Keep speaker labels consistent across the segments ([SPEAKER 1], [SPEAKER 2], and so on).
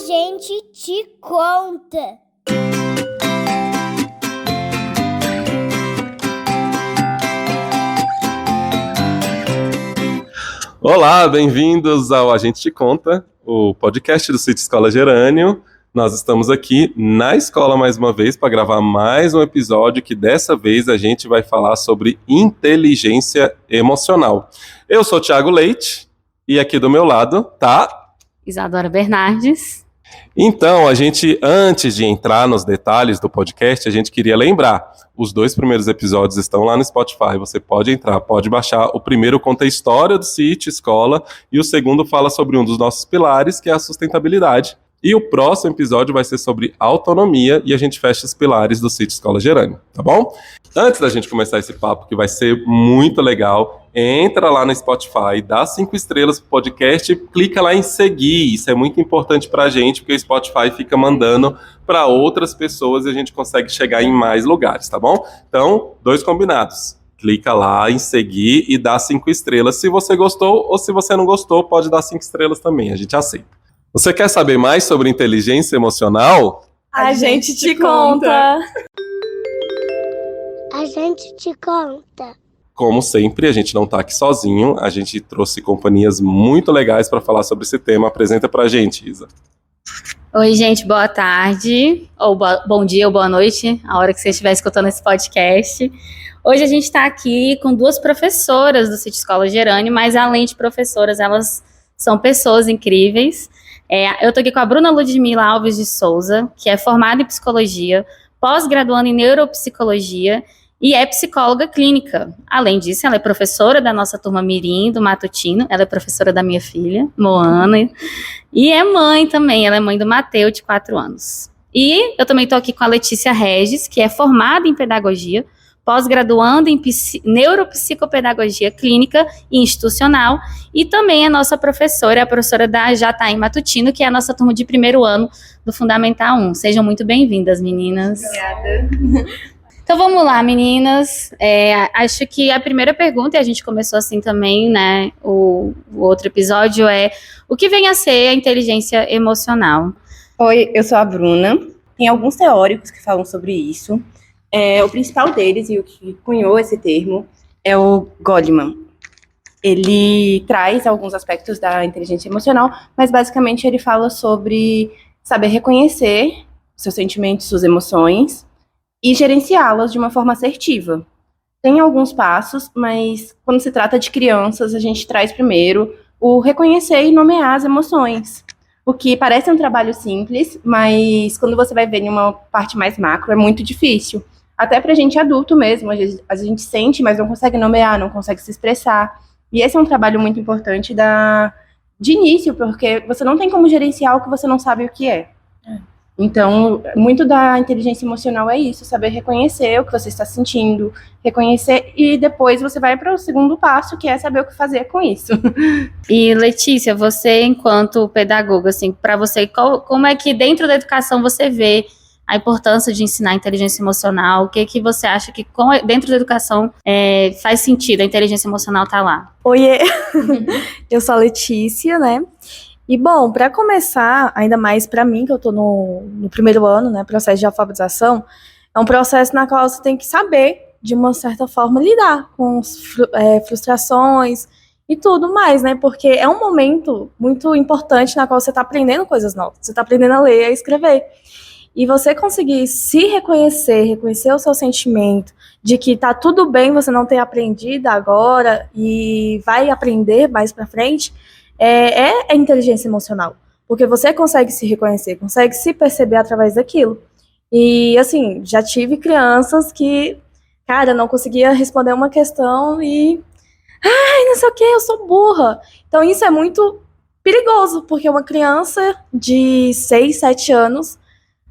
[SPEAKER 1] gente te conta.
[SPEAKER 2] Olá, bem-vindos ao A Gente Te Conta, o podcast do Sítio Escola Gerânio. Nós estamos aqui na escola mais uma vez para gravar mais um episódio que dessa vez a gente vai falar sobre inteligência emocional. Eu sou o Thiago Leite e aqui do meu lado tá
[SPEAKER 3] Isadora Bernardes.
[SPEAKER 2] Então, antes de entrar nos detalhes do podcast, a gente queria lembrar, os 2 primeiros episódios estão lá no Spotify, você pode entrar, pode baixar. O primeiro conta a história do sítio, escola, e o segundo fala sobre um dos nossos pilares, que é a sustentabilidade. E o próximo episódio vai ser sobre autonomia e a gente fecha os pilares do sítio Escola Gerânio, tá bom? Antes da gente começar esse papo, que vai ser muito legal, entra lá no Spotify, dá 5 estrelas pro podcast, clica lá em seguir. Isso é muito importante pra gente, porque o Spotify fica mandando para outras pessoas e a gente consegue chegar em mais lugares, tá bom? Então, 2 combinados. Clica lá em seguir e dá 5 estrelas. Se você gostou ou se você não gostou, pode dar 5 estrelas também, a gente aceita. Você quer saber mais sobre inteligência emocional?
[SPEAKER 4] A gente te conta!
[SPEAKER 1] A gente te conta.
[SPEAKER 2] Como sempre, a gente não está aqui sozinho, a gente trouxe companhias muito legais para falar sobre esse tema. Apresenta pra gente, Isa.
[SPEAKER 3] Oi, gente, boa tarde, ou bom dia ou boa noite, a hora que você estiver escutando esse podcast. Hoje a gente está aqui com 2 professoras do Sítio Escola Gerânio, mas além de professoras, elas são pessoas incríveis. Eu estou aqui com a Bruna Ludmila Alves de Souza, que é formada em psicologia, pós-graduando em neuropsicologia e é psicóloga clínica. Além disso, ela é professora da nossa turma Mirim, do Matutino, ela é professora da minha filha, Moana, e é mãe também, ela é mãe do Mateu, de 4 anos. E eu também estou aqui com a Letícia Regis, que é formada em pedagogia, pós-graduando em neuropsicopedagogia clínica e institucional, e também é nossa professora, a professora da Jataim Matutino, que é a nossa turma de 1º ano do Fundamental 1. Sejam muito bem-vindas, meninas.
[SPEAKER 4] Obrigada.
[SPEAKER 3] Então vamos lá, meninas. Acho que a primeira pergunta, e a gente começou assim também, né, o outro episódio, é o que vem a ser a inteligência emocional?
[SPEAKER 4] Oi, eu sou a Bruna. Tem alguns teóricos que falam sobre isso. O principal deles, e o que cunhou esse termo, é o Goleman. Ele traz alguns aspectos da inteligência emocional, mas basicamente ele fala sobre saber reconhecer seus sentimentos, suas emoções e gerenciá-las de uma forma assertiva. Tem alguns passos, mas quando se trata de crianças, a gente traz primeiro o reconhecer e nomear as emoções. O que parece um trabalho simples, mas quando você vai ver em uma parte mais macro, é muito difícil. Até pra gente adulto mesmo, a gente sente, mas não consegue nomear, não consegue se expressar. E esse é um trabalho muito importante de início, porque você não tem como gerenciar o que você não sabe o que é. Então, muito da inteligência emocional é isso, saber reconhecer o que você está sentindo, reconhecer, e depois você vai para o segundo passo, que é saber o que fazer com isso.
[SPEAKER 3] E Letícia, você enquanto pedagoga, assim, para você, como é que dentro da educação você vê a importância de ensinar inteligência emocional? O que você acha que dentro da educação faz sentido a inteligência emocional estar lá?
[SPEAKER 5] Oiê, eu sou a Letícia, né? E bom, para começar, ainda mais para mim, que eu tô no 1º ano, né, processo de alfabetização, é um processo na qual você tem que saber, de uma certa forma, lidar com frustrações e tudo mais, né? Porque é um momento muito importante na qual você tá aprendendo coisas novas, você tá aprendendo a ler e a escrever. E você conseguir se reconhecer o seu sentimento de que tá tudo bem você não ter aprendido agora e vai aprender mais pra frente, é inteligência emocional. Porque você consegue se reconhecer, consegue se perceber através daquilo. E, assim, já tive crianças que, cara, não conseguia responder uma questão e... Ai, não sei o que, eu sou burra. Então isso é muito perigoso, porque uma criança de 6, 7 anos...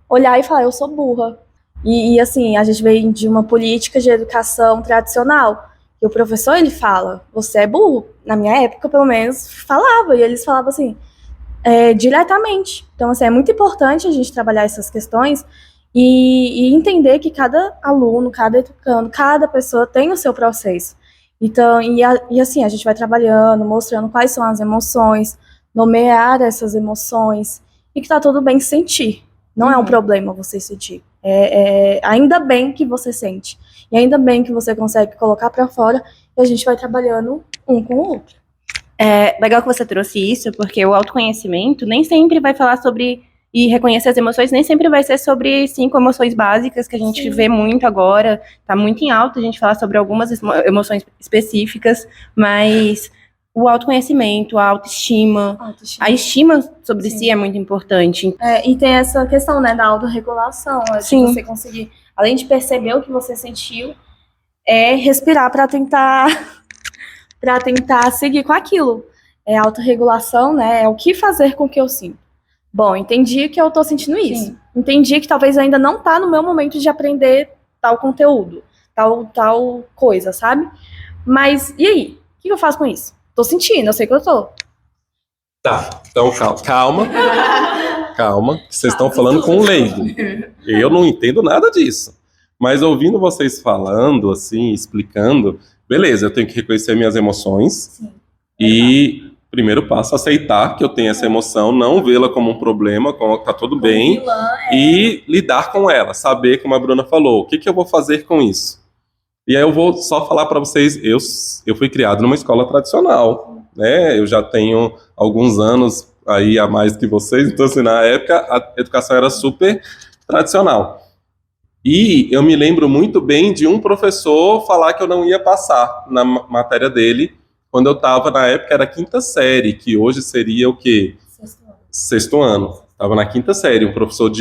[SPEAKER 5] olhar e falar, eu sou burra. E assim, a gente vem de uma política de educação tradicional. E o professor, ele fala, você é burro. Na minha época, pelo menos, falava. E eles falavam assim, diretamente. Então, assim, é muito importante a gente trabalhar essas questões e entender que cada aluno, cada educando, cada pessoa tem o seu processo. Então, assim, a gente vai trabalhando, mostrando quais são as emoções, nomear essas emoções e que tá tudo bem sentir. Não é um problema você sentir. Ainda bem que você sente. E ainda bem que você consegue colocar pra fora e a gente vai trabalhando um com o outro.
[SPEAKER 4] É legal que você trouxe isso, porque o autoconhecimento nem sempre vai falar sobre e reconhecer as emoções, nem sempre vai ser sobre 5 emoções básicas que a gente vê muito agora. Tá muito em alta a gente falar sobre algumas emoções específicas, mas o autoconhecimento, a autoestima, a estima sobre si é muito importante.
[SPEAKER 5] E tem essa questão, né, da autorregulação, de você conseguir, além de perceber o que você sentiu, respirar para tentar seguir com aquilo. É autorregulação, né, é o que fazer com o que eu sinto. Bom, entendi que eu tô sentindo isso. Sim. Entendi que talvez ainda não tá no meu momento de aprender tal conteúdo, tal coisa, sabe? Mas, e aí? O que eu faço com isso? Tô sentindo, eu sei que eu tô.
[SPEAKER 2] Tá, então calma. Calma, que vocês estão falando com um leigo. Eu não entendo nada disso. Mas ouvindo vocês falando, assim, explicando, beleza, eu tenho que reconhecer minhas emoções. Sim. E primeiro passo, aceitar que eu tenho essa emoção, não vê-la como um problema, como tá tudo bem, e lidar com ela, saber, como a Bruna falou, o que eu vou fazer com isso. E aí eu vou só falar para vocês, eu fui criado numa escola tradicional, né? Eu já tenho alguns anos aí a mais que vocês, então assim, na época a educação era super tradicional. E eu me lembro muito bem de um professor falar que eu não ia passar na matéria dele, quando eu estava, na época, era 5ª série, que hoje seria o quê? Sexto ano. Estava na 5ª série, um professor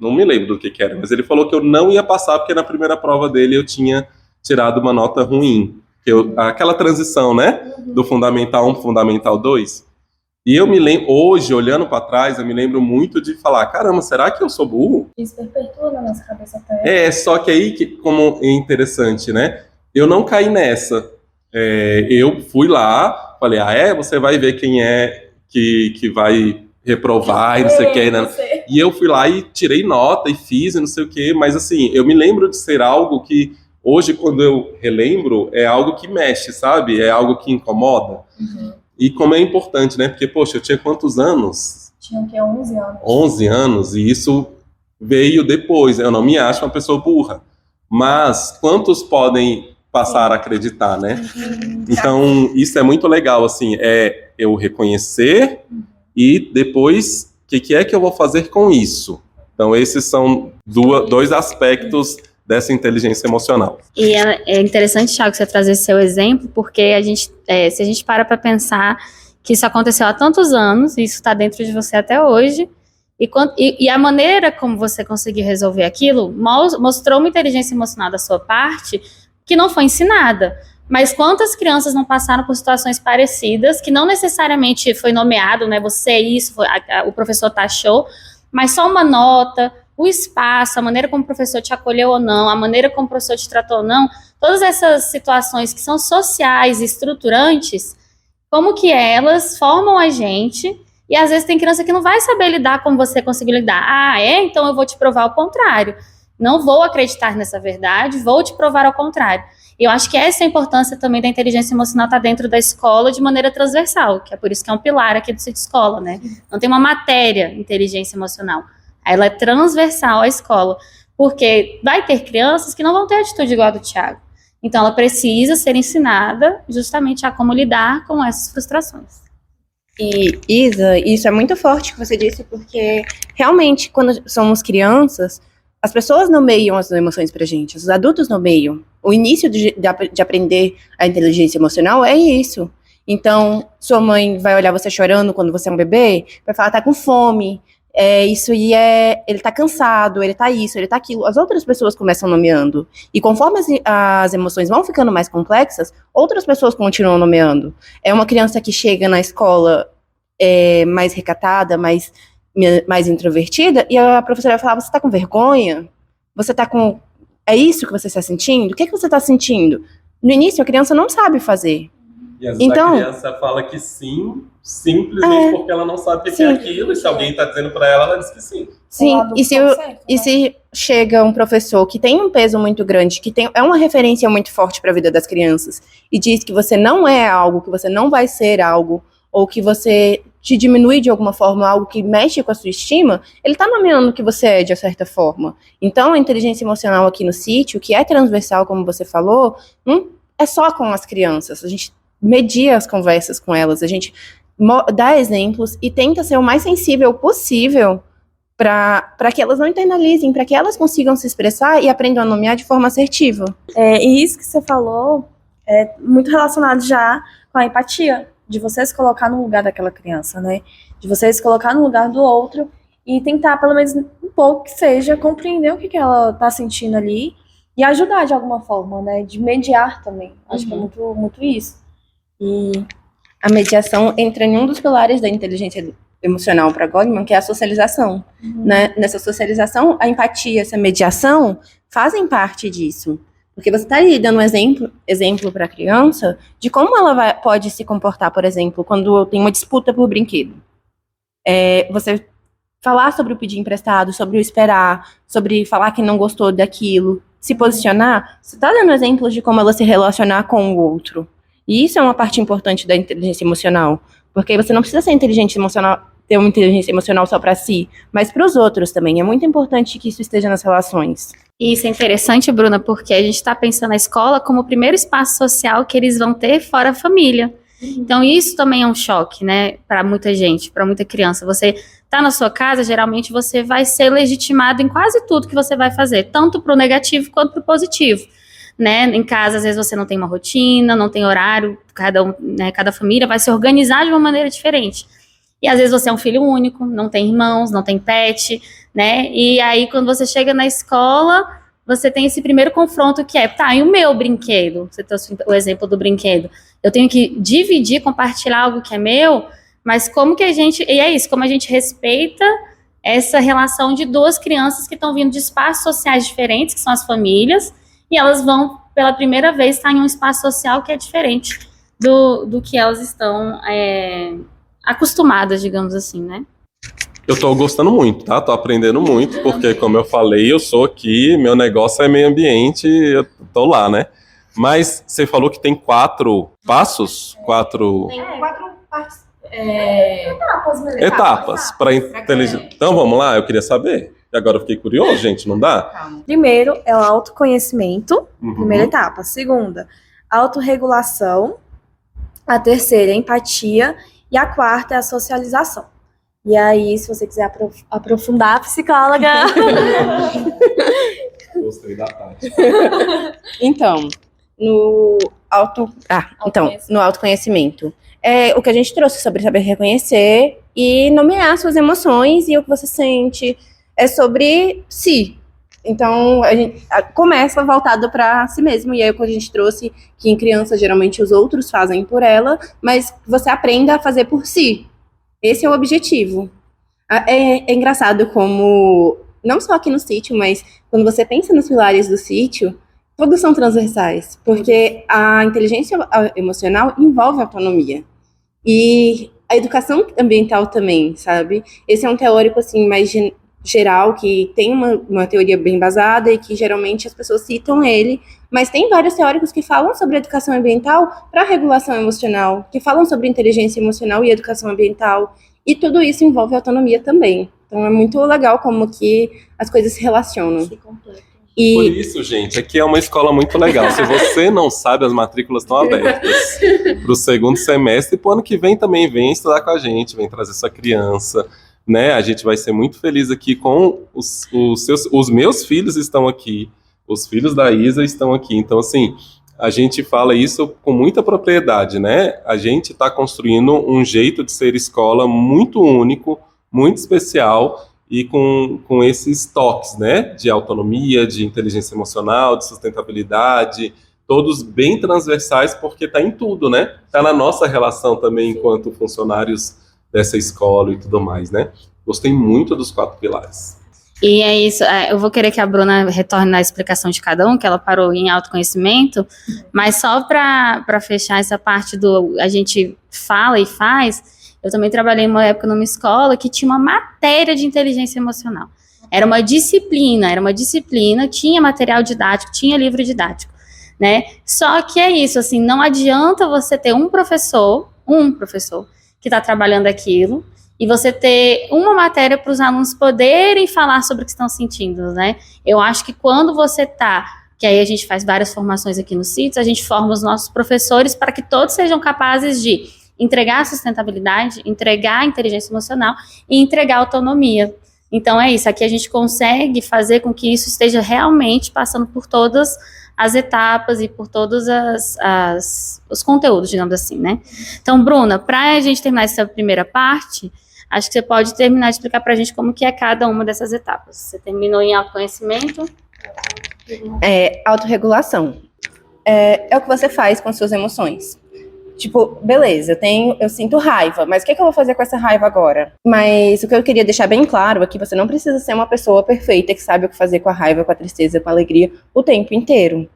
[SPEAKER 2] não me lembro do que era, mas ele falou que eu não ia passar, porque na primeira prova dele eu tinha tirado uma nota ruim. Aquela transição, né? Do Fundamental 1 para Fundamental 2. E eu me lembro, hoje, olhando para trás, eu me lembro muito de falar, caramba, será que eu sou burro?
[SPEAKER 5] Isso perpetua na nossa cabeça até.
[SPEAKER 2] Só que aí, como é interessante, né? Eu não caí nessa. Eu fui lá, falei, você vai ver quem é que vai reprovar e não sei o que, né? E eu fui lá e tirei nota e fiz e não sei o que, mas assim, eu me lembro de ser algo que hoje, quando eu relembro, é algo que mexe, sabe? É algo que incomoda. Uhum. E como é importante, né? Porque, poxa, eu tinha quantos anos?
[SPEAKER 5] Tinha o quê? 11 anos.
[SPEAKER 2] 11 anos, e isso veio depois. Eu não me acho uma pessoa burra. Mas quantos podem passar a acreditar, né? Então, isso é muito legal, assim, eu reconhecer e depois, o que é que eu vou fazer com isso? Então, esses são dois aspectos dessa inteligência emocional.
[SPEAKER 3] E é interessante, Thiago, você trazer esse seu exemplo, porque se a gente para pensar que isso aconteceu há tantos anos, e isso está dentro de você até hoje, e a maneira como você conseguiu resolver aquilo mostrou uma inteligência emocional da sua parte que não foi ensinada. Mas quantas crianças não passaram por situações parecidas, que não necessariamente foi nomeado, né? Você é isso, o professor taxou, mas só uma nota, o espaço, a maneira como o professor te acolheu ou não, a maneira como o professor te tratou ou não, todas essas situações que são sociais e estruturantes, como que elas formam a gente, e às vezes tem criança que não vai saber lidar como você conseguiu lidar. Então eu vou te provar o contrário. Não vou acreditar nessa verdade, vou te provar ao contrário. E eu acho que essa é a importância também da inteligência emocional estar dentro da escola de maneira transversal, que é por isso que é um pilar aqui do City Escola, né? Não tem uma matéria inteligência emocional. Ela é transversal à escola, porque vai ter crianças que não vão ter atitude igual a do Thiago. Então ela precisa ser ensinada justamente a como lidar com essas frustrações.
[SPEAKER 4] E, Isa, isso é muito forte que você disse, porque realmente quando somos crianças, as pessoas nomeiam as emoções pra gente, os adultos nomeiam. O início de aprender a inteligência emocional é isso. Então, sua mãe vai olhar você chorando quando você é um bebê, vai falar, tá com fome, ele tá cansado, ele tá isso, ele tá aquilo. As outras pessoas começam nomeando. E conforme as emoções vão ficando mais complexas, outras pessoas continuam nomeando. É uma criança que chega na escola mais recatada, mais introvertida, e a professora vai falar, você tá com vergonha? Você tá com... É isso que você está sentindo? O que você tá sentindo? No início, a criança não sabe fazer.
[SPEAKER 2] E às vezes a criança fala que sim, simplesmente porque ela não sabe o que é aquilo, e se alguém está dizendo para ela, ela diz que sim.
[SPEAKER 4] Sim, e se chega um professor que tem um peso muito grande, que é uma referência muito forte para a vida das crianças, e diz que você não é algo, que você não vai ser algo, ou que você te diminui de alguma forma, algo que mexe com a sua estima, ele está nomeando o que você é, de certa forma. Então, a inteligência emocional aqui no sítio, que é transversal, como você falou, não é só com as crianças. A gente media as conversas com elas, a gente dá exemplos e tenta ser o mais sensível possível para que elas não internalizem, para que elas consigam se expressar e aprendam a nomear de forma assertiva.
[SPEAKER 5] E isso que você falou é muito relacionado já com a empatia, de você se colocar no lugar daquela criança, né? De você se colocar no lugar do outro e tentar, pelo menos um pouco que seja, compreender o que ela tá sentindo ali e ajudar de alguma forma, né? De mediar também. Acho que é muito, muito isso. E
[SPEAKER 4] a mediação entra em um dos pilares da inteligência emocional para Goleman, que é a socialização. Né? Nessa socialização, a empatia, essa mediação fazem parte disso. Porque você está ali dando um exemplo para a criança de como ela pode se comportar, por exemplo, quando tem uma disputa por brinquedo. Você falar sobre o pedir emprestado, sobre o esperar, sobre falar que não gostou daquilo, se posicionar, você está dando exemplos de como ela se relacionar com o outro. E isso é uma parte importante da inteligência emocional. Porque você não precisa ser inteligente emocional, ter uma inteligência emocional só para si, mas para os outros também. É muito importante que isso esteja nas relações.
[SPEAKER 3] E isso é interessante, Bruna, porque a gente está pensando na escola como o primeiro espaço social que eles vão ter fora a família. Então isso também é um choque, né, para muita gente, para muita criança. Você tá na sua casa, geralmente você vai ser legitimado em quase tudo que você vai fazer, tanto para o negativo quanto para o positivo. Né? Em casa, às vezes você não tem uma rotina, não tem horário, cada família vai se organizar de uma maneira diferente. E às vezes você é um filho único, não tem irmãos, não tem pet, né? E aí quando você chega na escola, você tem esse primeiro confronto que é, tá, e o meu brinquedo? Você trouxe o exemplo do brinquedo. Eu tenho que dividir, compartilhar algo que é meu, mas como que a gente, e é isso, como a gente respeita essa relação de duas crianças que estão vindo de espaços sociais diferentes, que são as famílias, e elas vão, pela primeira vez, estar em um espaço social que é diferente do que elas estão acostumadas, digamos assim, né?
[SPEAKER 2] Eu tô gostando muito, tá? Tô aprendendo muito, porque, como eu falei, eu sou aqui, meu negócio é meio ambiente, eu tô lá, né? Mas você falou que tem 4 passos? 4...
[SPEAKER 4] Tem 4 partes.
[SPEAKER 2] Etapas para inteligência. Então, vamos lá, eu queria saber. E agora eu fiquei curioso, gente, não dá?
[SPEAKER 5] primeiro é o autoconhecimento,
[SPEAKER 2] Uhum.
[SPEAKER 5] primeira etapa. A segunda, autorregulação. A terceira, empatia. E a quarta é a socialização. E aí, se você quiser aprofundar, psicóloga.
[SPEAKER 2] Gostei da parte.
[SPEAKER 4] Então, no autoconhecimento. É o que a gente trouxe sobre saber reconhecer e nomear suas emoções e o que você sente. É sobre si. Então, a gente começa voltado para si mesmo. E aí, o que a gente trouxe, que em criança, geralmente, os outros fazem por ela, mas você aprenda a fazer por si. Esse é o objetivo. É engraçado como, não só aqui no sítio, mas quando você pensa nos pilares do sítio, todos são transversais. Porque a inteligência emocional envolve a autonomia. E a educação ambiental também, sabe? Esse é um teórico, assim, mais geral, que tem uma teoria bem basada e que geralmente as pessoas citam ele, mas tem vários teóricos que falam sobre educação ambiental para regulação emocional, que falam sobre inteligência emocional e educação ambiental, e tudo isso envolve autonomia também. Então é muito legal como que as coisas se relacionam. E
[SPEAKER 2] Por isso, gente, aqui é uma escola muito legal. Se você não sabe, as matrículas estão abertas para o segundo semestre, e para o ano que vem também vem estudar com a gente, vem trazer sua criança, né? A gente vai ser muito feliz aqui com os meus filhos estão aqui, os filhos da Isa estão aqui. Então, assim, a gente fala isso com muita propriedade, né? A gente está construindo um jeito de ser escola muito único, muito especial e com esses toques, né? De autonomia, de inteligência emocional, de sustentabilidade, todos bem transversais, porque está em tudo, né? Está na nossa relação também enquanto funcionários dessa escola e tudo mais, né? Gostei muito dos 4 pilares.
[SPEAKER 3] E é isso, eu vou querer que a Bruna retorne na explicação de cada um, que ela parou em autoconhecimento, mas só para fechar essa parte do a gente fala e faz, eu também trabalhei uma época numa escola que tinha uma matéria de inteligência emocional. Era uma disciplina, tinha material didático, tinha livro didático, né? Só que é isso, assim, não adianta você ter um professor que está trabalhando aquilo, e você ter uma matéria para os alunos poderem falar sobre o que estão sentindo, né? Eu acho que quando você que aí a gente faz várias formações aqui no CITES, a gente forma os nossos professores para que todos sejam capazes de entregar a sustentabilidade, entregar a inteligência emocional e entregar a autonomia. Então é isso, aqui a gente consegue fazer com que isso esteja realmente passando por todas as etapas e por todos os conteúdos, digamos assim, né? Então, Bruna, para a gente terminar essa primeira parte, acho que você pode terminar de explicar para a gente como que é cada uma dessas etapas. Você terminou em autoconhecimento?
[SPEAKER 4] Autorregulação. É o que você faz com as suas emoções. Tipo, beleza, eu sinto raiva, mas o que eu vou fazer com essa raiva agora? Mas o que eu queria deixar bem claro é que você não precisa ser uma pessoa perfeita que sabe o que fazer com a raiva, com a tristeza, com a alegria o tempo inteiro.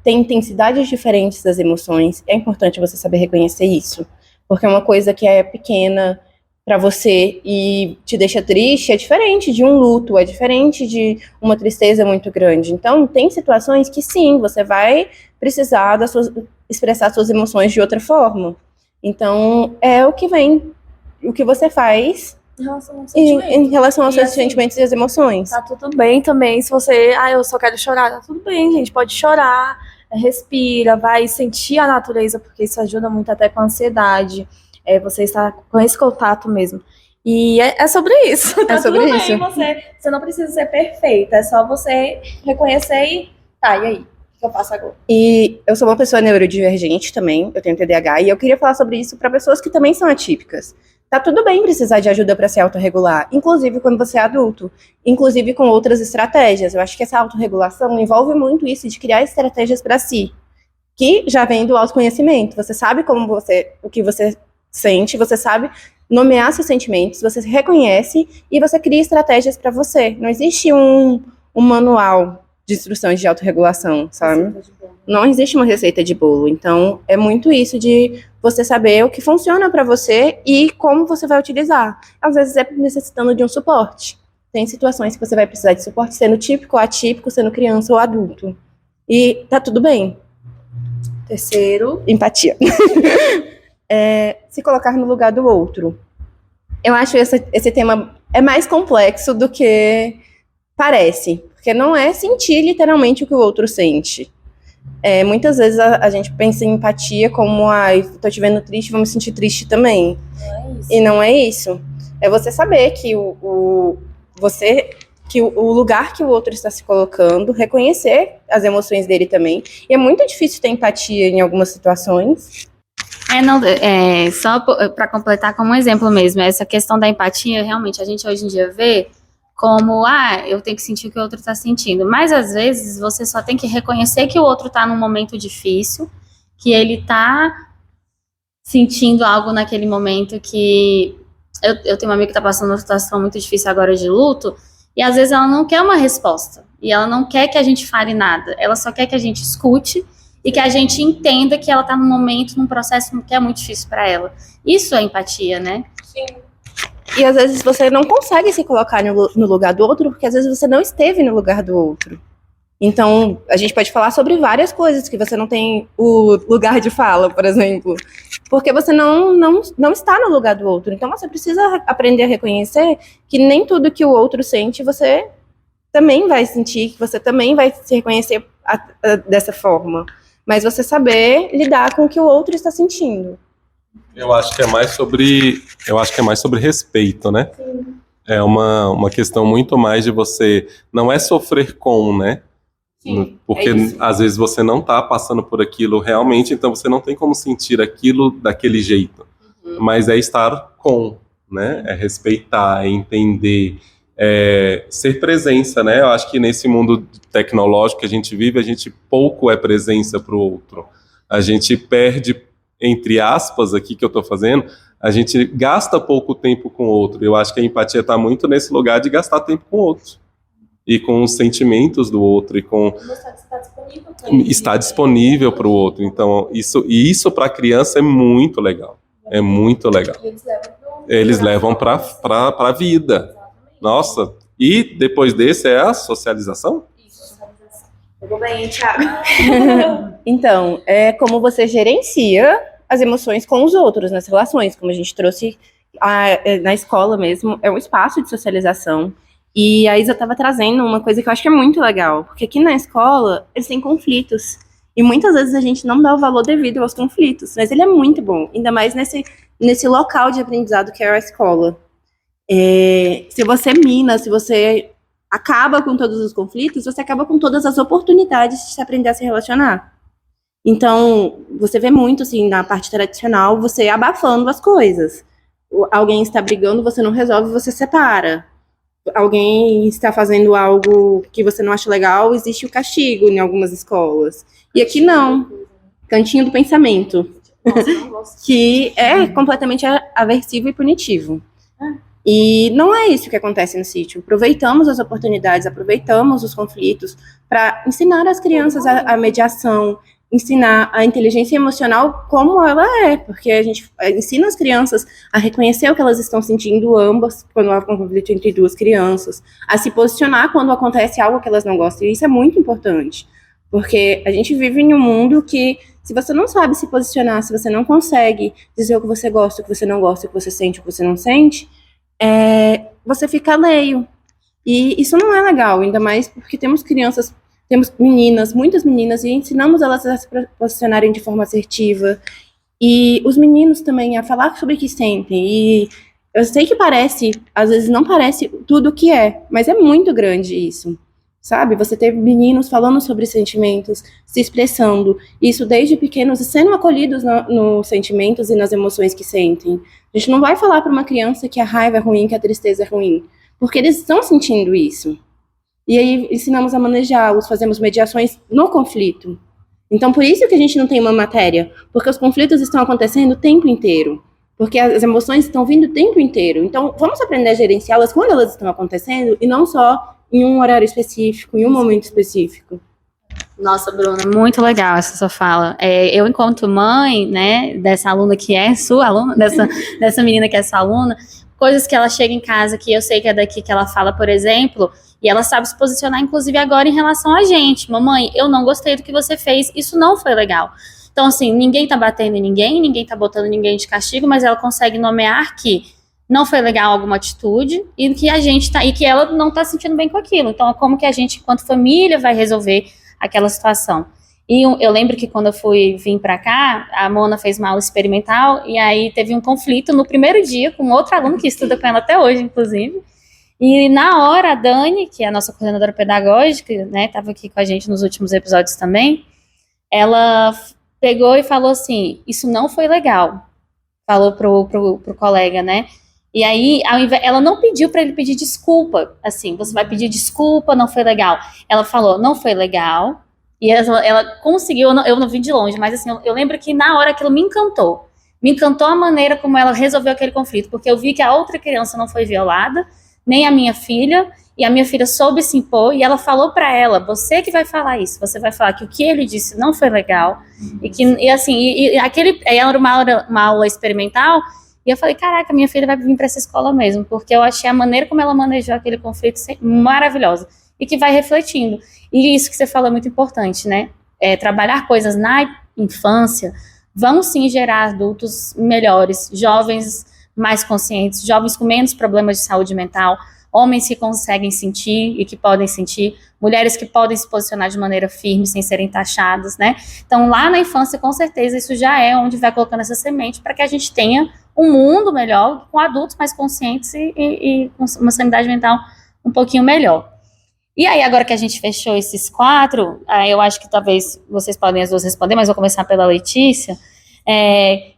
[SPEAKER 4] Tem intensidades diferentes das emoções, é importante você saber reconhecer isso. Porque uma coisa que é pequena para você e te deixa triste é diferente de um luto, é diferente de uma tristeza muito grande. Então, tem situações que sim, você vai precisar expressar suas emoções de outra forma. Então, é o que vem, o que você faz em relação aos seus sentimentos e as emoções.
[SPEAKER 5] Tá tudo bem também, se você, eu só quero chorar, tá tudo bem, gente, pode chorar, respira, vai sentir a natureza, porque isso ajuda muito até com a ansiedade, você está com esse contato mesmo. E é sobre isso, tá
[SPEAKER 4] sobre
[SPEAKER 5] tudo
[SPEAKER 4] isso.
[SPEAKER 5] bem, você não precisa ser perfeita, é só você reconhecer e aí? O que eu faço agora?
[SPEAKER 4] E eu sou uma pessoa neurodivergente também, eu tenho TDAH, e eu queria falar sobre isso para pessoas que também são atípicas. Tá tudo bem precisar de ajuda para se autorregular, inclusive quando você é adulto, inclusive com outras estratégias. Eu acho que essa autorregulação envolve muito isso de criar estratégias para si, que já vem do autoconhecimento. Você sabe o que você sente, você sabe nomear seus sentimentos, você se reconhece e você cria estratégias para você. Não existe um manual de instruções de autorregulação, sabe? Não existe uma receita de bolo. Então, é muito isso de você saber o que funciona para você e como você vai utilizar. Às vezes é necessitando de um suporte. Tem situações que você vai precisar de suporte sendo típico ou atípico, sendo criança ou adulto. E tá tudo bem.
[SPEAKER 5] Terceiro,
[SPEAKER 4] Empatia. Se colocar no lugar do outro. Eu acho esse tema é mais complexo do que parece. Porque não é sentir literalmente o que o outro sente. Muitas vezes a gente pensa em empatia como, tô te vendo triste, vou me sentir triste também.
[SPEAKER 5] não é isso.
[SPEAKER 4] E não é isso. É você saber que o lugar que o outro está se colocando, reconhecer as emoções dele também. E é muito difícil ter empatia em algumas situações.
[SPEAKER 3] Só para completar como exemplo mesmo, essa questão da empatia, realmente, a gente hoje em dia vê como, eu tenho que sentir o que o outro está sentindo. Mas, às vezes, você só tem que reconhecer que o outro está num momento difícil, que ele está sentindo algo naquele momento que... Eu tenho uma amiga que está passando uma situação muito difícil agora de luto, e às vezes ela não quer uma resposta, e ela não quer que a gente fale nada, ela só quer que a gente escute e que a gente entenda que ela está num momento, num processo que é muito difícil para ela. Isso é empatia, né?
[SPEAKER 4] Sim. E às vezes você não consegue se colocar no lugar do outro, porque às vezes você não esteve no lugar do outro. Então, a gente pode falar sobre várias coisas que você não tem o lugar de fala, por exemplo. Porque você não está no lugar do outro. Então, você precisa aprender a reconhecer que nem tudo que o outro sente, você também vai sentir, que você também vai se reconhecer dessa forma. Mas você saber lidar com o que o outro está sentindo.
[SPEAKER 2] Eu acho que é mais sobre respeito, né?
[SPEAKER 5] Sim.
[SPEAKER 2] É uma questão muito mais de você, não é sofrer com, né?
[SPEAKER 4] Sim,
[SPEAKER 2] porque às vezes você não está passando por aquilo realmente, então você não tem como sentir aquilo daquele jeito. Mas é estar com, né? É respeitar, é entender, é ser presença, né? Eu acho que nesse mundo tecnológico que a gente vive, a gente pouco é presença para o outro. A gente perde, entre aspas, aqui que eu estou fazendo, a gente gasta pouco tempo com o outro. Eu acho que a empatia está muito nesse lugar de gastar tempo com o outro. E com os sentimentos do outro, e com estar disponível para o outro. Então, isso para a criança é muito legal. É muito legal. Eles levam para a vida. Nossa, e depois desse é a socialização?
[SPEAKER 5] Pegou bem, Thiago.
[SPEAKER 4] Então, é como você gerencia as emoções com os outros, nas relações, como a gente trouxe na escola mesmo, é um espaço de socialização. E a Isa estava trazendo uma coisa que eu acho que é muito legal, porque aqui na escola eles têm conflitos. E muitas vezes a gente não dá o valor devido aos conflitos, mas ele é muito bom, ainda mais nesse local de aprendizado que é a escola. Se você mina, se você acaba com todos os conflitos, você acaba com todas as oportunidades de se aprender a se relacionar. Então, você vê muito, assim, na parte tradicional, você abafando as coisas. Alguém está brigando, você não resolve, você separa. Alguém está fazendo algo que você não acha legal, existe o castigo em algumas escolas. E aqui não. Cantinho do pensamento. Que é completamente aversivo e punitivo. E não é isso que acontece no sítio. Aproveitamos as oportunidades, aproveitamos os conflitos para ensinar as crianças a mediação, ensinar a inteligência emocional como ela é, porque a gente ensina as crianças a reconhecer o que elas estão sentindo ambas, quando há um conflito entre duas crianças, a se posicionar quando acontece algo que elas não gostam, e isso é muito importante, porque a gente vive em um mundo que, se você não sabe se posicionar, se você não consegue dizer o que você gosta, o que você não gosta, o que você sente, o que você não sente, você fica alheio, e isso não é legal, ainda mais porque temos meninas, muitas meninas, e ensinamos elas a se posicionarem de forma assertiva. E os meninos também a falar sobre o que sentem. E eu sei que parece, às vezes não parece tudo o que é, mas é muito grande isso. Sabe? Você ter meninos falando sobre sentimentos, se expressando, isso desde pequenos, e sendo acolhidos nos sentimentos e nas emoções que sentem. A gente não vai falar para uma criança que a raiva é ruim, que a tristeza é ruim, porque eles estão sentindo isso. E aí ensinamos a manejá-los, fazemos mediações no conflito. Então, por isso que a gente não tem uma matéria, porque os conflitos estão acontecendo o tempo inteiro, porque as emoções estão vindo o tempo inteiro. Então, vamos aprender a gerenciá-las quando elas estão acontecendo e não só em um horário específico, em um momento específico.
[SPEAKER 3] Nossa, Bruna, muito legal essa sua fala. Eu, enquanto mãe, né, dessa aluna que é sua aluna, dessa menina que é sua aluna, coisas que ela chega em casa, que eu sei que é daqui que ela fala, por exemplo, e ela sabe se posicionar, inclusive agora, em relação a gente. Mamãe, eu não gostei do que você fez, isso não foi legal. Então, assim, ninguém tá batendo em ninguém tá botando ninguém de castigo, mas ela consegue nomear que não foi legal alguma atitude e que a gente e que ela não tá se sentindo bem com aquilo. Então, como que a gente, enquanto família, vai resolver aquela situação? E eu lembro que quando eu vim pra cá, a Mona fez uma aula experimental e aí teve um conflito no primeiro dia com outro aluno que estuda com ela até hoje, inclusive. E na hora, a Dani, que é a nossa coordenadora pedagógica, né, estava aqui com a gente nos últimos episódios também, ela pegou e falou assim, isso não foi legal, falou pro colega, né, e aí ela não pediu para ele pedir desculpa, assim, você vai pedir desculpa, não foi legal, ela falou, não foi legal, e ela conseguiu, eu não vi de longe, mas assim, eu lembro que na hora aquilo me encantou a maneira como ela resolveu aquele conflito, porque eu vi que a outra criança não foi violada, nem a minha filha, e a minha filha soube se impor, e ela falou para ela, você que vai falar isso, você vai falar que o que ele disse não foi legal, era uma aula experimental, e eu falei, caraca, minha filha vai vir para essa escola mesmo, porque eu achei a maneira como ela manejou aquele conflito maravilhosa, e que vai refletindo, e isso que você falou é muito importante, né, trabalhar coisas na infância, vão sim gerar adultos melhores, jovens mais conscientes, jovens com menos problemas de saúde mental, homens que conseguem sentir e que podem sentir, mulheres que podem se posicionar de maneira firme sem serem taxadas, né? Então, lá na infância, com certeza, isso já é onde vai colocando essa semente para que a gente tenha um mundo melhor, com adultos mais conscientes e com uma sanidade mental um pouquinho melhor. E aí, agora que a gente fechou esses 4, eu acho que talvez vocês podem as duas responder, mas vou começar pela Letícia.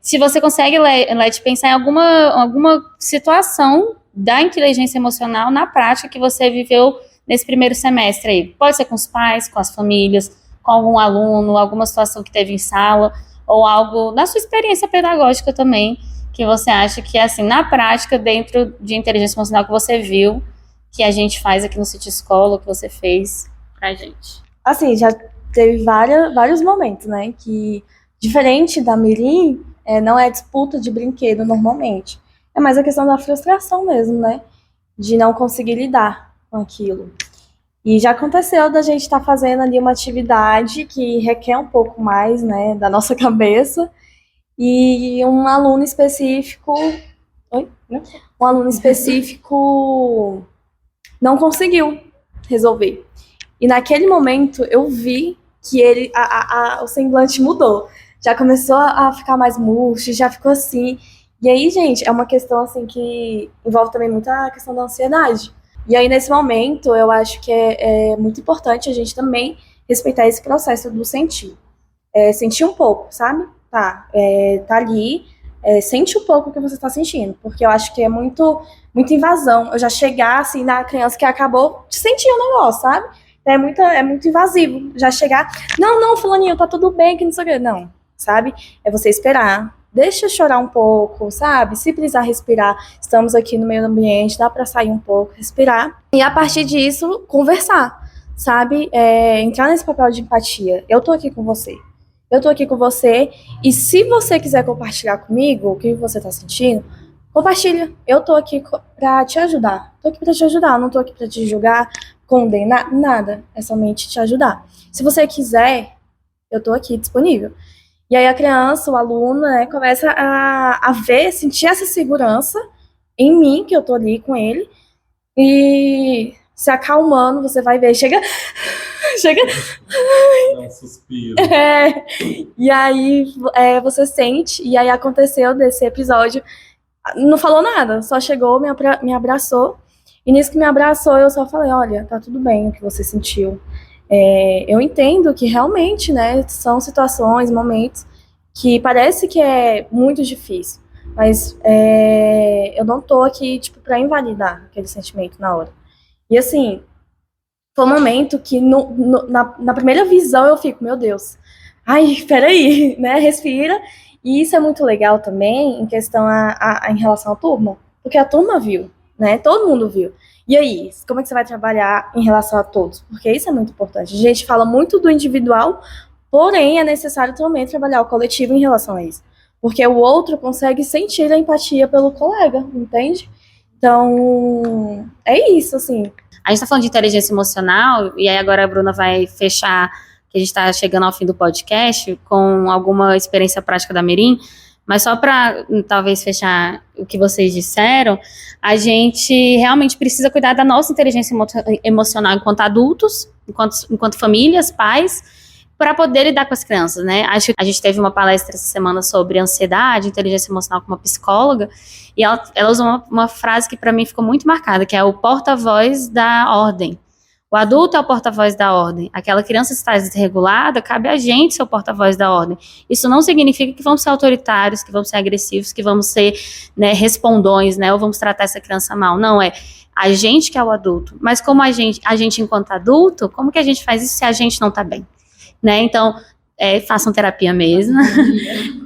[SPEAKER 3] Se você consegue, Leti, pensar em alguma situação da inteligência emocional na prática que você viveu nesse primeiro semestre aí. Pode ser com os pais, com as famílias, com algum aluno, alguma situação que teve em sala, ou algo na sua experiência pedagógica também, que você acha que, assim, na prática, dentro de inteligência emocional que você viu, que a gente faz aqui no City Escola, que você fez pra gente.
[SPEAKER 5] Assim, já teve vários momentos, né, que diferente da Mirim, não é disputa de brinquedo normalmente. É mais a questão da frustração mesmo, né? De não conseguir lidar com aquilo. E já aconteceu da gente estar fazendo ali uma atividade que requer um pouco mais, né, da nossa cabeça. e um aluno específico... Oi? Um aluno específico não conseguiu resolver. E naquele momento eu vi que ele, o semblante mudou. Já começou a ficar mais murcho, já ficou assim. E aí, gente, é uma questão assim que envolve também muita questão da ansiedade. E aí, nesse momento, eu acho que é muito importante a gente também respeitar esse processo do sentir. Sentir um pouco, sabe? Tá ali, sente um pouco o que você está sentindo, porque eu acho que é muita invasão. Eu já chegar assim na criança que acabou de sentir o negócio, sabe? É muito invasivo. Já chegar, não, fulaninho, tá tudo bem, que não sei o quê. Não, sabe? É você esperar. Deixa eu chorar um pouco, sabe? Se precisar respirar, estamos aqui no meio do ambiente, dá pra sair um pouco, respirar. E a partir disso, conversar, sabe? Entrar nesse papel de empatia. Eu tô aqui com você. Eu tô aqui com você. E se você quiser compartilhar comigo o que você tá sentindo, compartilha. Eu tô aqui pra te ajudar. Tô aqui pra te ajudar. Não tô aqui pra te julgar, condenar, nada. É somente te ajudar. Se você quiser, eu tô aqui disponível. E aí a criança, o aluno, né, começa a ver, sentir essa segurança em mim, que eu tô ali com ele, e se acalmando, você vai ver, chega,
[SPEAKER 2] É um suspiro.
[SPEAKER 5] e aí você sente, e aí aconteceu desse episódio, não falou nada, só chegou, me abraçou, e nisso que me abraçou, eu só falei, olha, tá tudo bem o que você sentiu. Eu entendo que realmente, né, são situações, momentos que parece que é muito difícil, mas eu não tô aqui, tipo, pra invalidar aquele sentimento na hora. E assim, foi um momento que na primeira visão eu fico, meu Deus, ai, peraí, né, respira. E isso é muito legal também em questão em relação à turma, porque a turma viu, né, todo mundo viu. E aí, como é que você vai trabalhar em relação a todos? Porque isso é muito importante. A gente fala muito do individual, porém é necessário também trabalhar o coletivo em relação a isso. Porque o outro consegue sentir a empatia pelo colega, entende? Então, é isso, assim.
[SPEAKER 3] A gente tá falando de inteligência emocional, e aí agora a Bruna vai fechar, que a gente tá chegando ao fim do podcast, com alguma experiência prática da Mirim. Mas só para talvez fechar o que vocês disseram, a gente realmente precisa cuidar da nossa inteligência emocional enquanto adultos, enquanto famílias, pais, para poder lidar com as crianças, né? Acho que a gente teve uma palestra essa semana sobre ansiedade, inteligência emocional com uma psicóloga, e ela usou uma frase que para mim ficou muito marcada, que é o porta-voz da ordem. O adulto é o porta-voz da ordem. Aquela criança está desregulada, cabe a gente ser o porta-voz da ordem. Isso não significa que vamos ser autoritários, que vamos ser agressivos, que vamos ser, né, respondões, né, ou vamos tratar essa criança mal. Não, é a gente que é o adulto. Mas como a gente enquanto adulto, como que a gente faz isso se a gente não está bem? Né? Então, façam terapia mesmo,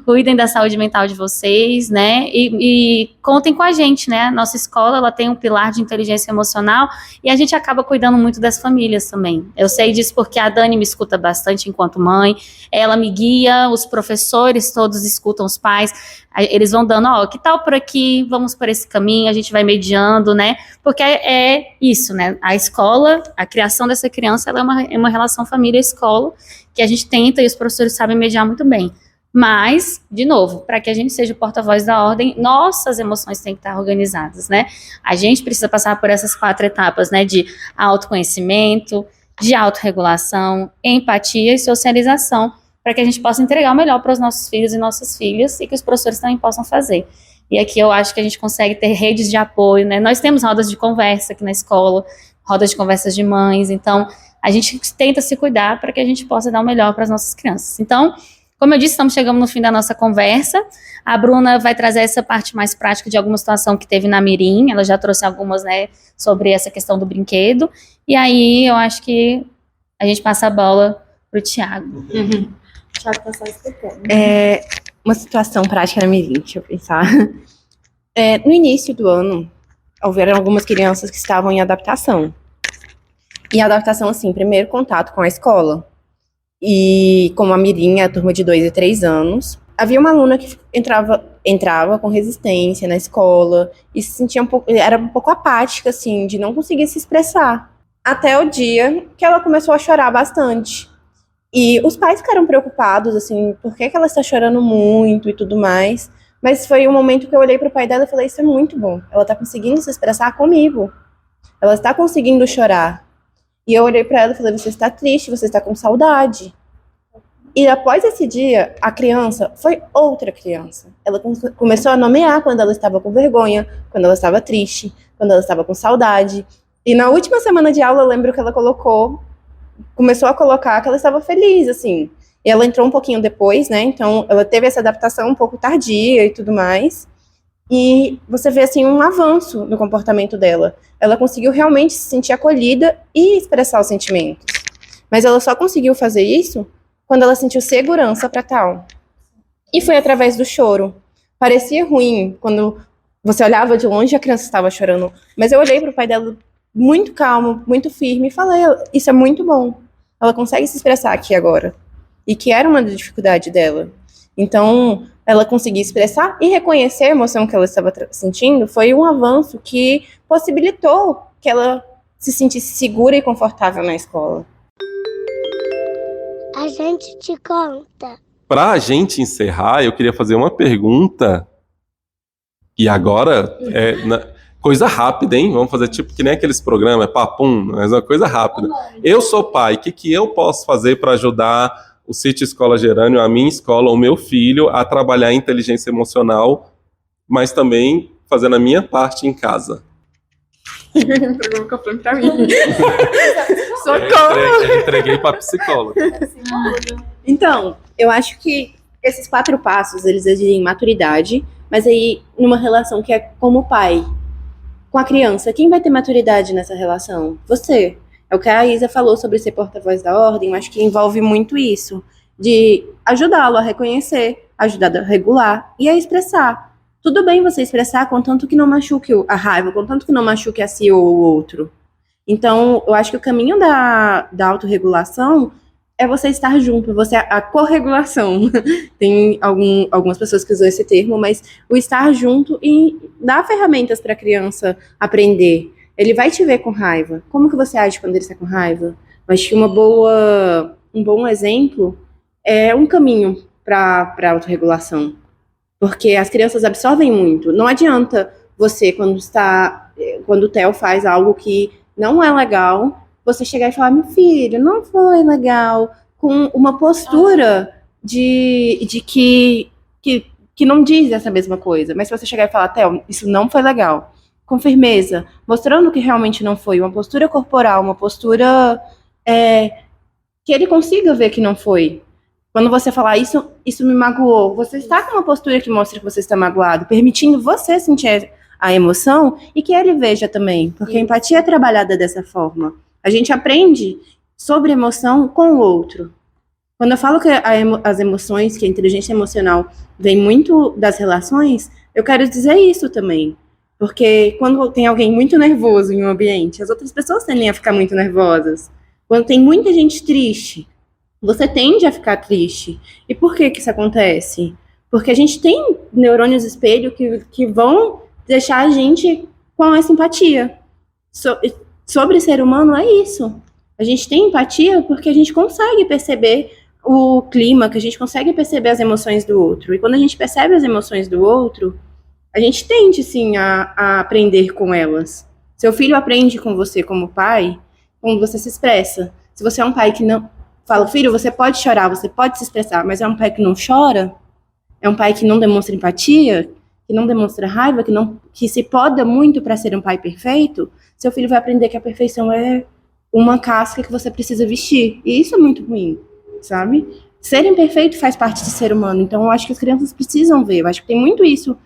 [SPEAKER 3] cuidem da saúde mental de vocês, né, e contem com a gente, né, nossa escola, ela tem um pilar de inteligência emocional, e a gente acaba cuidando muito das famílias também. Eu sei disso porque a Dani me escuta bastante enquanto mãe, ela me guia, os professores todos escutam os pais, eles vão dando, que tal por aqui, vamos por esse caminho, a gente vai mediando, né, porque é isso, né, a escola, a criação dessa criança, ela é uma relação família-escola, que a gente tenta e os professores sabem mediar muito bem. Mas, de novo, para que a gente seja o porta-voz da ordem, nossas emoções têm que estar organizadas, né? A gente precisa passar por essas 4 etapas, né? De autoconhecimento, de autorregulação, empatia e socialização, para que a gente possa entregar o melhor para os nossos filhos e nossas filhas e que os professores também possam fazer. E aqui eu acho que a gente consegue ter redes de apoio, né? Nós temos rodas de conversa aqui na escola, rodas de conversas de mães, então a gente tenta se cuidar para que a gente possa dar o melhor para as nossas crianças. Então, como eu disse, estamos chegando no fim da nossa conversa. A Bruna vai trazer essa parte mais prática de alguma situação que teve na Mirim. Ela já trouxe algumas, né, sobre essa questão do brinquedo. E aí, eu acho que a gente passa a bola para o Thiago.
[SPEAKER 5] Thiago tá só explicando.
[SPEAKER 4] Uma situação prática na Mirim, deixa eu pensar. No início do ano, houveram algumas crianças que estavam em adaptação. E a adaptação, assim, primeiro contato com a escola. E como a Mirim, a turma de 2 e 3 anos, havia uma aluna que entrava com resistência na escola e se sentia era um pouco apática, assim, de não conseguir se expressar. Até o dia que ela começou a chorar bastante. E os pais ficaram preocupados, assim, por que que ela está chorando muito e tudo mais. Mas foi um momento que eu olhei para o pai dela e falei, isso é muito bom. Ela está conseguindo se expressar comigo. Ela está conseguindo chorar. E eu olhei para ela e falei, você está triste, você está com saudade. E após esse dia, a criança foi outra criança. Ela começou a nomear quando ela estava com vergonha, quando ela estava triste, quando ela estava com saudade. E na última semana de aula, eu lembro que ela começou a colocar que ela estava feliz, assim. E ela entrou um pouquinho depois, né? Então, ela teve essa adaptação um pouco tardia e tudo mais. E você vê, assim, um avanço no comportamento dela. Ela conseguiu realmente se sentir acolhida e expressar os sentimentos. Mas ela só conseguiu fazer isso quando ela sentiu segurança para tal. E foi através do choro. Parecia ruim quando você olhava de longe e a criança estava chorando. Mas eu olhei para o pai dela muito calmo, muito firme e falei, isso é muito bom. Ela consegue se expressar aqui agora. E que era uma dificuldade dela. Então, ela conseguir expressar e reconhecer a emoção que ela estava sentindo foi um avanço que possibilitou que ela se sentisse segura e confortável na escola.
[SPEAKER 1] A gente te conta.
[SPEAKER 2] Pra gente encerrar, eu queria fazer uma pergunta. E agora, coisa rápida, hein? Vamos fazer tipo que nem aqueles programas, papum, mas uma coisa rápida. Eu sou pai, o que eu posso fazer para ajudar o City Escola Gerânio, a minha escola, o meu filho, a trabalhar a inteligência emocional, mas também fazendo a minha parte em casa?
[SPEAKER 4] Entregou o microfone pra mim. Socorro!
[SPEAKER 2] Eu entreguei para psicóloga.
[SPEAKER 4] Então, eu acho que esses 4 passos, eles exigem maturidade, mas aí numa relação que é como pai com a criança, quem vai ter maturidade nessa relação? Você. É o que a Isa falou sobre ser porta-voz da ordem, eu acho que envolve muito isso, de ajudá-lo a reconhecer, ajudar a regular e a expressar. Tudo bem você expressar, contanto que não machuque a raiva, contanto que não machuque a si ou o outro. Então, eu acho que o caminho da autorregulação é você estar junto, a corregulação. Tem algumas pessoas que usam esse termo, mas o estar junto e dar ferramentas para a criança aprender. Ele vai te ver com raiva. Como que você age quando ele está com raiva? Eu acho que um bom exemplo é um caminho para a autorregulação. Porque as crianças absorvem muito. Não adianta você, quando o Theo faz algo que não é legal, você chegar e falar, meu filho, não foi legal, com uma postura de que não diz essa mesma coisa. Mas se você chegar e falar, Theo, isso não foi legal, com firmeza, mostrando que realmente não foi, uma postura corporal, uma postura que ele consiga ver que não foi. Quando você falar, isso me magoou, você está com uma postura que mostra que você está magoado, permitindo você sentir a emoção e que ele veja também, porque a empatia é trabalhada dessa forma. A gente aprende sobre emoção com o outro. Quando eu falo que as emoções, que a inteligência emocional vem muito das relações, eu quero dizer isso também. Porque quando tem alguém muito nervoso em um ambiente, as outras pessoas tendem a ficar muito nervosas. Quando tem muita gente triste, você tende a ficar triste. E por que isso acontece? Porque a gente tem neurônios espelho que vão deixar a gente com essa empatia. Sobre ser humano é isso. A gente tem empatia porque a gente consegue perceber o clima, que a gente consegue perceber as emoções do outro. E quando a gente percebe as emoções do outro, a gente tende, sim, a aprender com elas. Seu filho aprende com você como pai, quando você se expressa. Se você é um pai que não fala, filho, você pode chorar, você pode se expressar, mas é um pai que não chora, é um pai que não demonstra empatia, que não demonstra raiva, que se poda muito para ser um pai perfeito, seu filho vai aprender que a perfeição é uma casca que você precisa vestir. E isso é muito ruim, sabe? Ser imperfeito faz parte de ser humano. Então, eu acho que as crianças precisam ver. Eu acho que tem muito isso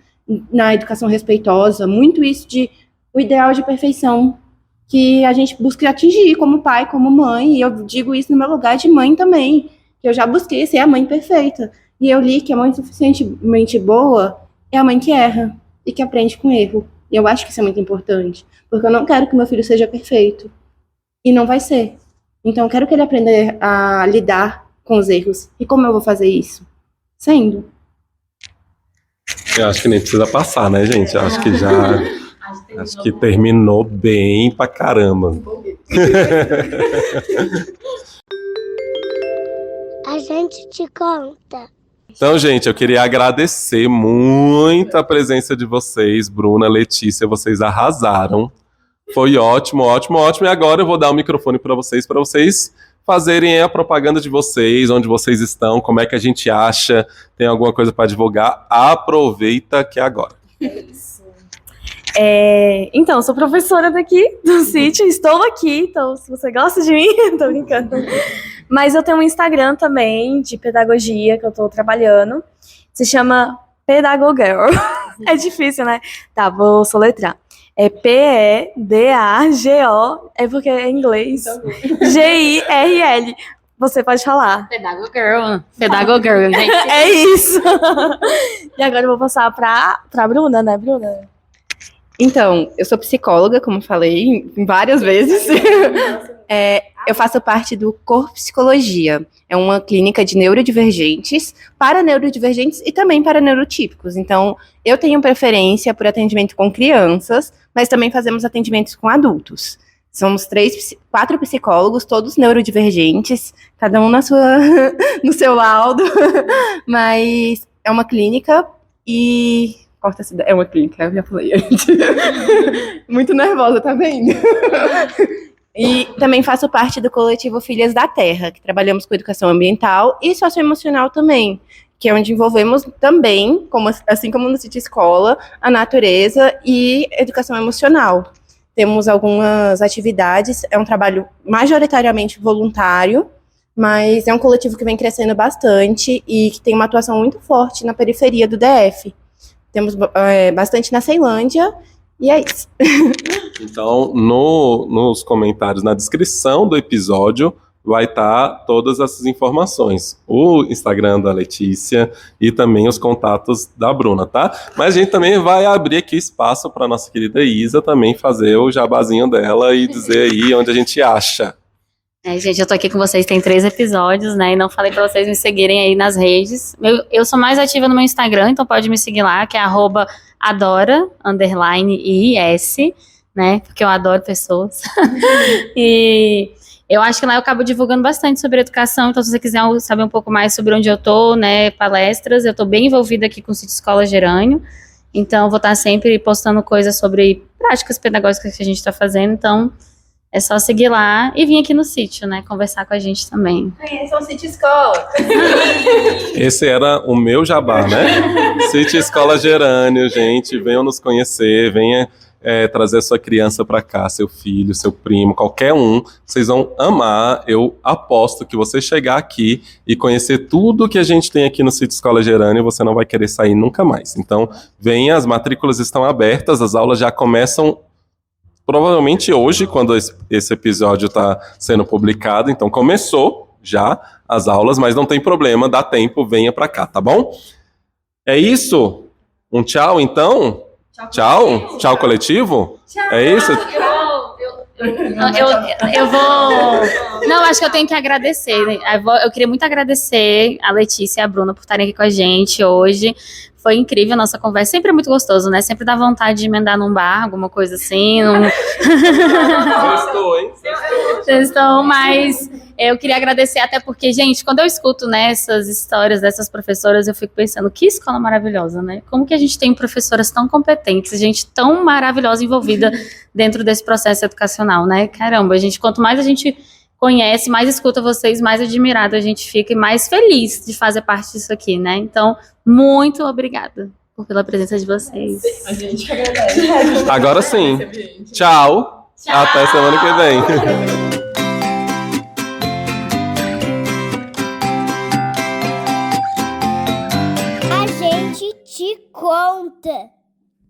[SPEAKER 4] na educação respeitosa, muito isso de o ideal de perfeição que a gente busca atingir como pai, como mãe. E eu digo isso no meu lugar de mãe também, que eu já busquei ser a mãe perfeita. E eu li que a mãe suficientemente boa é a mãe que erra e que aprende com erro. E eu acho que isso é muito importante, porque eu não quero que meu filho seja perfeito. E não vai ser. Então, eu quero que ele aprenda a lidar com os erros. E como eu vou fazer isso? Sendo.
[SPEAKER 2] Eu acho que nem precisa passar, né, gente? Eu acho que acho que terminou bem pra caramba.
[SPEAKER 1] A gente te conta.
[SPEAKER 2] Então, gente, eu queria agradecer muito a presença de vocês, Bruna, Letícia, vocês arrasaram. Foi ótimo, ótimo, ótimo. E agora eu vou dar o microfone para vocês fazerem a propaganda de vocês, onde vocês estão, como é que a gente acha, tem alguma coisa para divulgar. Aproveita que é agora.
[SPEAKER 5] Então, sou professora daqui do sítio, estou aqui, então se você gosta de mim, tô brincando. Mas eu tenho um Instagram também de pedagogia que eu tô trabalhando, se chama Pedagogirl. É difícil, né? Tá, vou soletrar. É P-E-D-A-G-O, é porque é em inglês. G-I-R-L. Você pode falar.
[SPEAKER 3] Pedagogirl, gente.
[SPEAKER 5] É isso. E agora eu vou passar pra Bruna, né, Bruna?
[SPEAKER 4] Então, eu sou psicóloga, como falei várias vezes. Eu faço parte do Corpo Psicologia. É uma clínica de neurodivergentes, para neurodivergentes e também para neurotípicos. Então, eu tenho preferência por atendimento com crianças, mas também fazemos atendimentos com adultos. Somos 4 psicólogos, todos neurodivergentes, cada um no seu laudo, mas é uma clínica e... É uma clínica, eu já falei antes. Muito nervosa, tá vendo? E também faço parte do coletivo Filhas da Terra, que trabalhamos com educação ambiental e socioemocional também, que é onde envolvemos também, assim como no Sítio Escola, a natureza e educação emocional. Temos algumas atividades, é um trabalho majoritariamente voluntário, mas é um coletivo que vem crescendo bastante e que tem uma atuação muito forte na periferia do DF. Temos bastante na Ceilândia, e é isso.
[SPEAKER 2] Então, nos comentários, na descrição do episódio, vai estar todas essas informações. O Instagram da Letícia e também os contatos da Bruna, tá? Mas a gente também vai abrir aqui espaço para nossa querida Isa também fazer o jabazinho dela e dizer aí onde a gente acha.
[SPEAKER 3] Gente, eu tô aqui com vocês, tem 3 episódios, né, e não falei pra vocês me seguirem aí nas redes. Eu sou mais ativa no meu Instagram, então pode me seguir lá, que é @adora_IS, né, porque eu adoro pessoas. E eu acho que lá eu acabo divulgando bastante sobre educação, então se você quiser saber um pouco mais sobre onde eu tô, né, palestras, eu tô bem envolvida aqui com o Sítio Escola Gerânio, então vou estar sempre postando coisas sobre práticas pedagógicas que a gente tá fazendo, então... É só seguir lá e vir aqui no sítio, né? Conversar com a gente também.
[SPEAKER 4] Conheçam o Sítio Escola.
[SPEAKER 2] Esse era o meu jabá, né? Sítio Escola Gerânio, gente. Venham nos conhecer, venha trazer sua criança para cá, seu filho, seu primo, qualquer um. Vocês vão amar. Eu aposto que você chegar aqui e conhecer tudo que a gente tem aqui no Sítio Escola Gerânio, você não vai querer sair nunca mais. Então, venha, as matrículas estão abertas, as aulas já começam provavelmente hoje, quando esse episódio está sendo publicado. Então começou já as aulas, mas não tem problema, dá tempo, venha para cá, tá bom? É isso? Um tchau, então? Tchau? Tchau coletivo? Tchau. É isso?
[SPEAKER 3] Eu vou... Não, acho que eu tenho que agradecer, né? Eu queria muito agradecer a Letícia e a Bruna por estarem aqui com a gente hoje. Foi incrível a nossa conversa, sempre é muito gostoso, né? Sempre dá vontade de emendar num bar, alguma coisa assim.
[SPEAKER 2] Sextou, hein?
[SPEAKER 3] Sextou, mas eu queria agradecer até porque, gente, quando eu escuto, né, essas histórias dessas professoras, eu fico pensando, que escola maravilhosa, né? Como que a gente tem professoras tão competentes, gente tão maravilhosa envolvida dentro desse processo educacional, né? Caramba, quanto mais a gente conhece, mais escuta vocês, mais admirada a gente fica e mais feliz de fazer parte disso aqui, né? Então, muito obrigada pela presença de vocês.
[SPEAKER 4] A gente agradece.
[SPEAKER 2] Agora sim. Tchau. Até semana que vem.
[SPEAKER 1] A gente te conta.